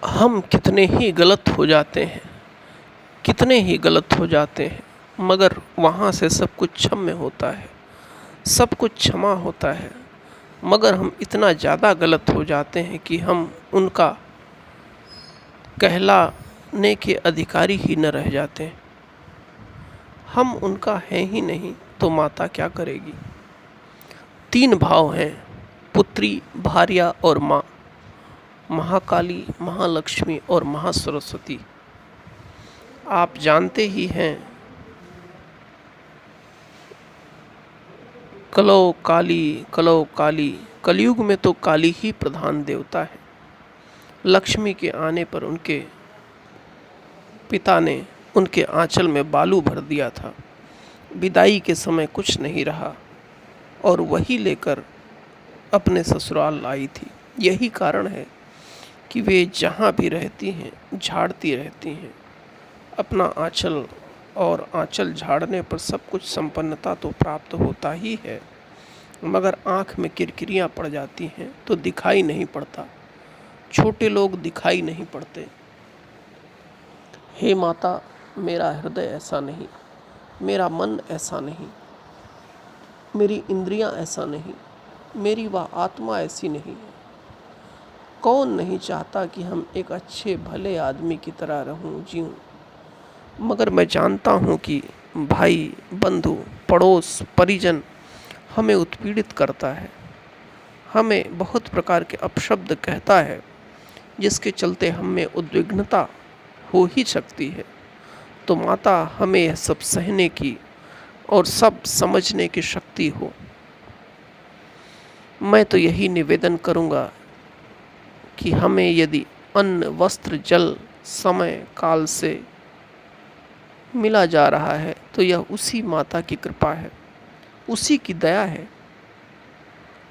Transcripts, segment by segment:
हम कितने ही गलत हो जाते हैं, कितने ही गलत हो जाते हैं, मगर वहाँ से सब कुछ क्षम्य होता है, सब कुछ क्षमा होता है। मगर हम इतना ज़्यादा गलत हो जाते हैं कि हम उनका कहलाने के अधिकारी ही न रह जाते हैं। हम उनका हैं ही नहीं तो माता क्या करेगी। 3 भाव हैं, पुत्री, भार्या और माँ। महाकाली, महालक्ष्मी और महासरस्वती। आप जानते ही हैं, कलो काली, कलो काली। कलयुग में तो काली ही प्रधान देवता है। लक्ष्मी के आने पर उनके पिता ने उनके आंचल में बालू भर दिया था। विदाई के समय कुछ नहीं रहा और वही लेकर अपने ससुराल आई थी। यही कारण है कि वे जहाँ भी रहती हैं झाड़ती रहती हैं अपना आंचल, और आंचल झाड़ने पर सब कुछ संपन्नता तो प्राप्त होता ही है, मगर आँख में किरकिरियाँ पड़ जाती हैं तो दिखाई नहीं पड़ता। छोटे लोग दिखाई नहीं पड़ते। हे माता, मेरा हृदय ऐसा नहीं, मेरा मन ऐसा नहीं, मेरी इंद्रियां ऐसा नहीं, मेरी वह आत्मा ऐसी नहीं है। कौन नहीं चाहता कि हम एक अच्छे भले आदमी की तरह रहूं, जीऊं, मगर मैं जानता हूं कि भाई, बंधु, पड़ोस, परिजन हमें उत्पीड़ित करता है, हमें बहुत प्रकार के अपशब्द कहता है, जिसके चलते हमें उद्विग्नता हो ही सकती है। तो माता, हमें यह सब सहने की और सब समझने की शक्ति हो। मैं तो यही निवेदन करूँगा कि हमें यदि अन्न, वस्त्र, जल समय काल से मिला जा रहा है तो यह उसी माता की कृपा है, उसी की दया है,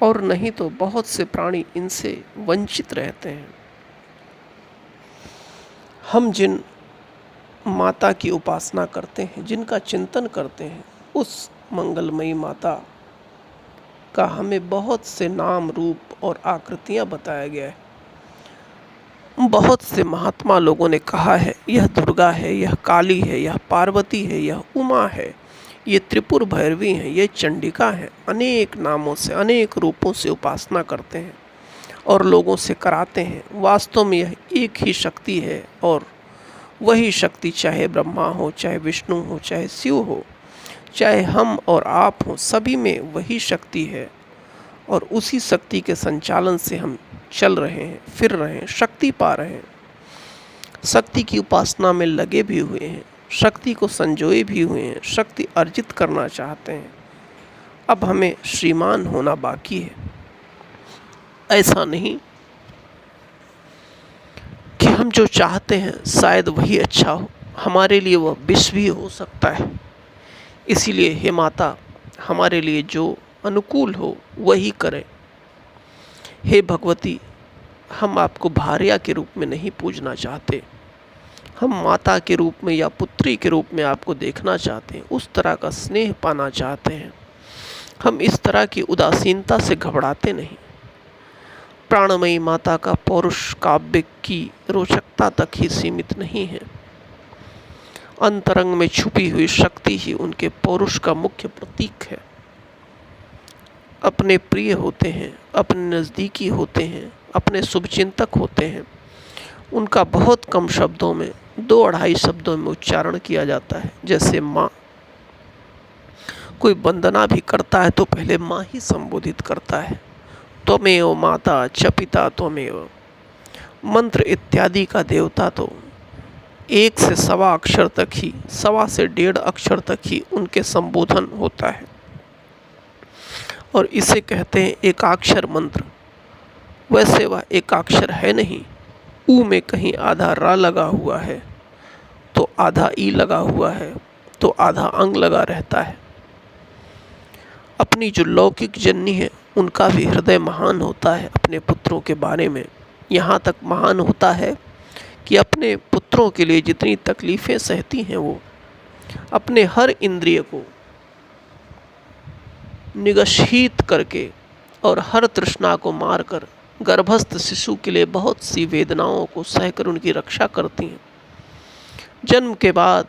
और नहीं तो बहुत से प्राणी इनसे वंचित रहते हैं। हम जिन माता की उपासना करते हैं, जिनका चिंतन करते हैं, उस मंगलमयी माता का हमें बहुत से नाम, रूप और आकृतियाँ बताया गया है। बहुत से महात्मा लोगों ने कहा है, यह दुर्गा है, यह काली है, यह पार्वती है, यह उमा है, ये त्रिपुर भैरवी हैं, ये चंडिका है। अनेक नामों से, अनेक रूपों से उपासना करते हैं और लोगों से कराते हैं। वास्तव में यह एक ही शक्ति है, और वही शक्ति चाहे ब्रह्मा हो, चाहे विष्णु हो, चाहे शिव हो, चाहे हम और आप हो, सभी में वही शक्ति है। और उसी शक्ति के संचालन से हम चल रहे हैं, फिर रहे हैं, शक्ति पा रहे हैं, शक्ति की उपासना में लगे भी हुए हैं, शक्ति को संजोए भी हुए हैं, शक्ति अर्जित करना चाहते हैं। अब हमें श्रीमान होना बाकी है। ऐसा नहीं कि हम जो चाहते हैं शायद वही अच्छा हो, हमारे लिए वह विष भी हो सकता है। इसीलिए हे माता, हमारे लिए जो अनुकूल हो वही करें। हे भगवती, हम आपको भार्या के रूप में नहीं पूजना चाहते, हम माता के रूप में या पुत्री के रूप में आपको देखना चाहते हैं, उस तरह का स्नेह पाना चाहते हैं। हम इस तरह की उदासीनता से घबराते नहीं। प्राणमयी माता का पौरुष काव्य की रोचकता तक ही सीमित नहीं है। अंतरंग में छुपी हुई शक्ति ही उनके पौरुष का मुख्य प्रतीक है। अपने प्रिय होते हैं, अपने नज़दीकी होते हैं, अपने शुभचिंतक होते हैं। उनका बहुत कम शब्दों में, 2-2.5 शब्दों में उच्चारण किया जाता है। जैसे माँ, कोई वंदना भी करता है तो पहले माँ ही संबोधित करता है। त्वमेव माता च पिता त्वमेव। मंत्र इत्यादि का देवता तो 1 से सवा अक्षर तक ही, सवा से 1.5 अक्षर तक ही उनके संबोधन होता है, और इसे कहते हैं एकाक्षर मंत्र। वैसे वह एकाक्षर है नहीं। ऊ में कहीं आधा रा लगा हुआ है, तो आधा ई लगा हुआ है, तो आधा अंग लगा रहता है। अपनी जो लौकिक जननी है, उनका भी हृदय महान होता है अपने पुत्रों के बारे में। यहाँ तक महान होता है कि अपने पुत्रों के लिए जितनी तकलीफ़ें सहती हैं, वो अपने हर इंद्रिय को निगशीत करके और हर तृष्णा को मारकर गर्भस्थ शिशु के लिए बहुत सी वेदनाओं को सहकर उनकी रक्षा करती हैं। जन्म के बाद